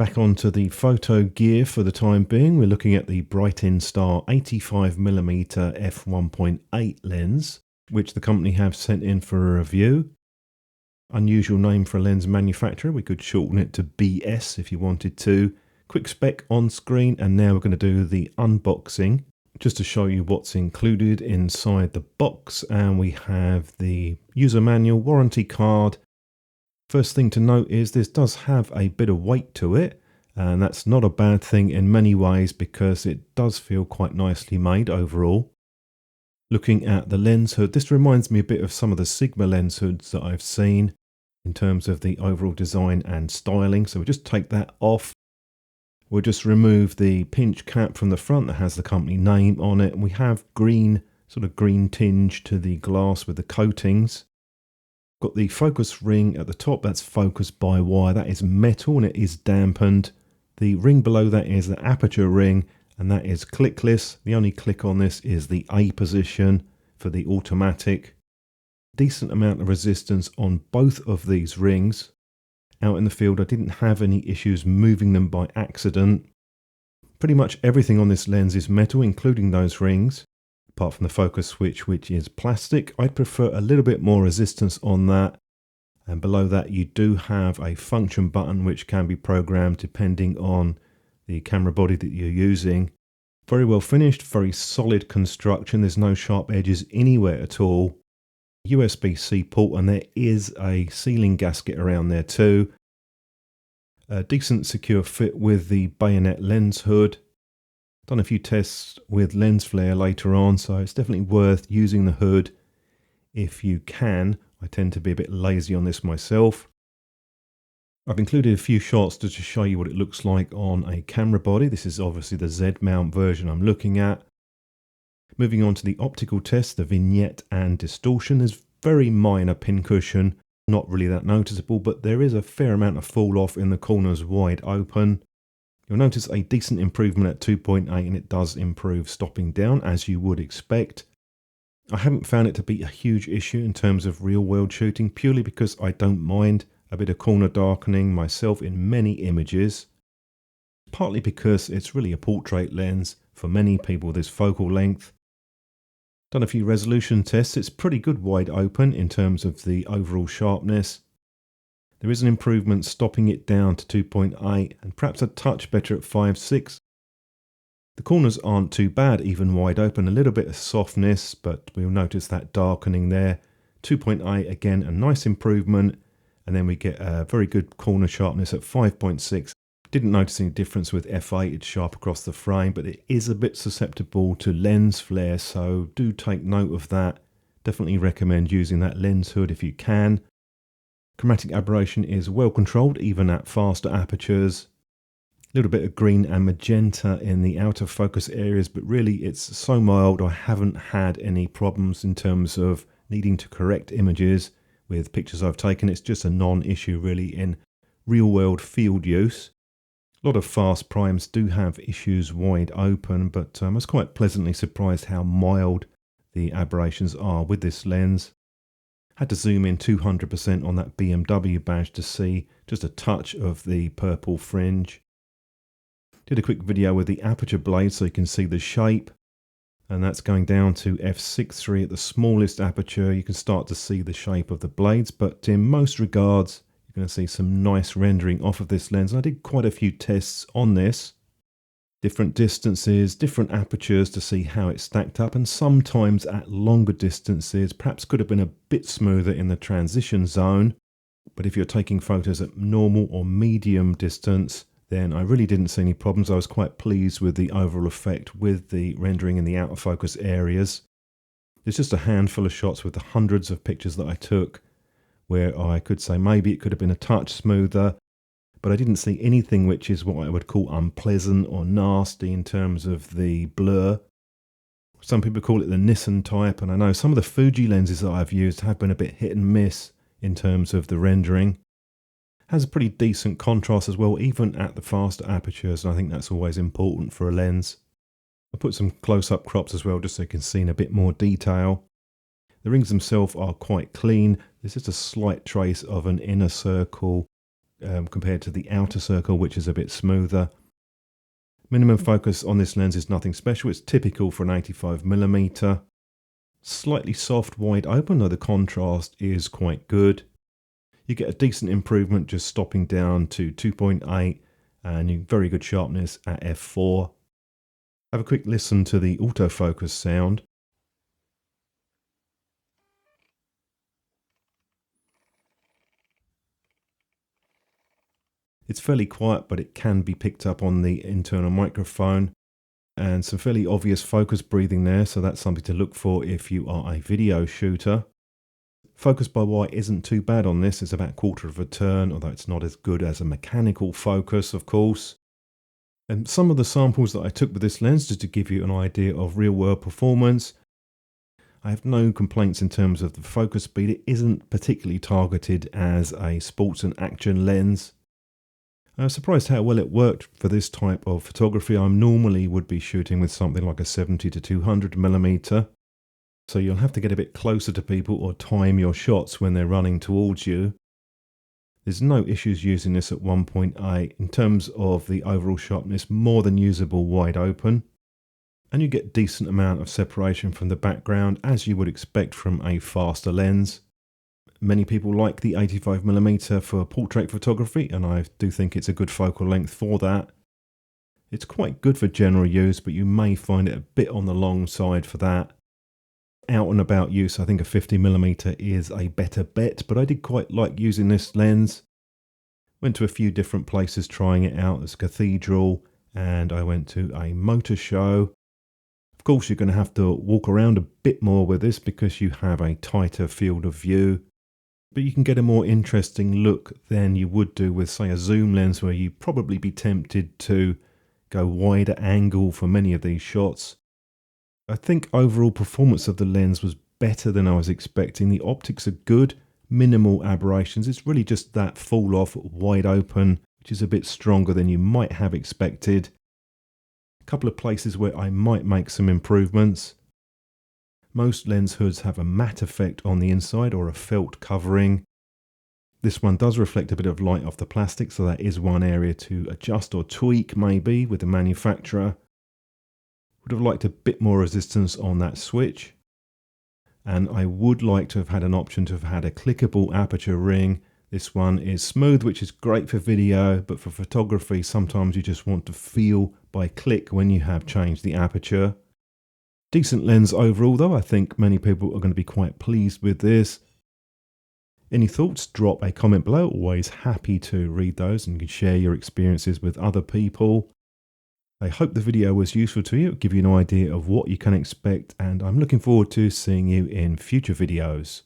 Back onto the photo gear for the time being. We're looking at the Brightin Star 85mm F1.8 lens, which the company have sent in for a review. Unusual name for a lens manufacturer. We could shorten it to BS if you wanted to. Quick spec on screen, and now we're going to do the unboxing just to show you what's included inside the box. And we have the user manual, warranty card. First thing to note is this does have a bit of weight to it, and that's not a bad thing in many ways because it does feel quite nicely made overall. Looking at the lens hood, this reminds me a bit of some of the Sigma lens hoods that I've seen in terms of the overall design and styling. So we'll just take that off. We'll just remove the pinch cap from the front that has the company name on it. And we have green, sort of green tinge to the glass with the coatings. Got the focus ring at the top, that's focused by wire, that is metal and it is dampened. The ring below that is the aperture ring, and that is clickless. The only click on this is the A position for the automatic. Decent amount of resistance on both of these rings. Out in the field I didn't have any issues moving them by accident. Pretty much everything on this lens is metal, including those rings. Apart from the focus switch, which is plastic. I'd prefer a little bit more resistance on that. And below that you do have a function button which can be programmed depending on the camera body that you're using. Very well finished, very solid construction. There's no sharp edges anywhere at all. USB-C port, and there is a sealing gasket around there too. A decent secure fit with the bayonet lens hood. Done a few tests with lens flare later on, so it's definitely worth using the hood if you can. I tend to be a bit lazy on this myself. I've included a few shots to just show you what it looks like on a camera body. This is obviously the Z mount version I'm looking at. Moving on to the optical test, the vignette and distortion. There's very minor pincushion, not really that noticeable, but there is a fair amount of fall off in the corners wide open. You'll notice a decent improvement at 2.8, and it does improve stopping down as you would expect. I haven't found it to be a huge issue in terms of real world shooting, purely because I don't mind a bit of corner darkening myself in many images. Partly because it's really a portrait lens for many people, this focal length. Done a few resolution tests. It's pretty good wide open in terms of the overall sharpness. There is an improvement stopping it down to 2.8 and perhaps a touch better at 5.6. The corners aren't too bad, even wide open, a little bit of softness, but we'll notice that darkening there. 2.8 again, a nice improvement, and then we get a very good corner sharpness at 5.6. Didn't notice any difference with f8, it's sharp across the frame, but it is a bit susceptible to lens flare, so do take note of that. Definitely recommend using that lens hood if you can. Chromatic aberration is well controlled, even at faster apertures. A little bit of green and magenta in the outer focus areas, but really it's so mild I haven't had any problems in terms of needing to correct images with pictures I've taken. It's just a non-issue really in real world field use. A lot of fast primes do have issues wide open, but I was quite pleasantly surprised how mild the aberrations are with this lens. Had to zoom in 200% on that BMW badge to see just a touch of the purple fringe. Did a quick video with the aperture blade so you can see the shape, and that's going down to f6.3 at the smallest aperture. You can start to see the shape of the blades, but in most regards you're going to see some nice rendering off of this lens. I did quite a few tests on this. Different distances, different apertures to see how it stacked up, and sometimes at longer distances perhaps could have been a bit smoother in the transition zone, but if you're taking photos at normal or medium distance, then I really didn't see any problems. I was quite pleased with the overall effect with the rendering in the outer focus areas. There's just a handful of shots with the hundreds of pictures that I took where I could say maybe it could have been a touch smoother, but I didn't see anything which is what I would call unpleasant or nasty in terms of the blur. Some people call it the Nissan type, and I know some of the Fuji lenses that I've used have been a bit hit and miss in terms of the rendering. Has a pretty decent contrast as well, even at the faster apertures, and I think that's always important for a lens. I put some close-up crops as well just so you can see in a bit more detail. The rings themselves are quite clean. There's just a slight trace of an inner circle compared to the outer circle, which is a bit smoother. Minimum focus on this lens is nothing special. It's typical for an 85mm. Slightly soft wide open, though the contrast is quite good. You get a decent improvement just stopping down to 2.8 and very good sharpness at f4. Have a quick listen to the autofocus sound. It's fairly quiet, but it can be picked up on the internal microphone, and some fairly obvious focus breathing there, so that's something to look for if you are a video shooter. Focus by wire isn't too bad on this. It's about a quarter of a turn, although it's not as good as a mechanical focus, of course. And some of the samples that I took with this lens, just to give you an idea of real world performance, I have no complaints in terms of the focus speed. It isn't particularly targeted as a sports and action lens. I was surprised how well it worked for this type of photography. I normally would be shooting with something like a 70 to 200mm. So you'll have to get a bit closer to people or time your shots when they're running towards you. There's no issues using this at 1.8. In terms of the overall sharpness, more than usable wide open. And you get decent amount of separation from the background, as you would expect from a faster lens. Many people like the 85mm for portrait photography, and I do think it's a good focal length for that. It's quite good for general use, but you may find it a bit on the long side for that. Out and about use, I think a 50mm is a better bet, but I did quite like using this lens. Went to a few different places trying it out. There's a cathedral, and I went to a motor show. Of course, you're going to have to walk around a bit more with this because you have a tighter field of view. But you can get a more interesting look than you would do with, say, a zoom lens, where you'd probably be tempted to go wider angle for many of these shots. I think overall performance of the lens was better than I was expecting. The optics are good, minimal aberrations. It's really just that fall off wide open, which is a bit stronger than you might have expected. A couple of places where I might make some improvements. Most lens hoods have a matte effect on the inside or a felt covering. This one does reflect a bit of light off the plastic, so that is one area to adjust or tweak maybe with the manufacturer. Would have liked a bit more resistance on that switch. And I would like to have had an option to have had a clickable aperture ring. This one is smooth, which is great for video, but for photography sometimes you just want to feel by click when you have changed the aperture. Decent lens overall though. I think many people are going to be quite pleased with this. Any thoughts? Drop a comment below. Always happy to read those, and you can share your experiences with other people. I hope the video was useful to you. It'll give you an idea of what you can expect, and I'm looking forward to seeing you in future videos.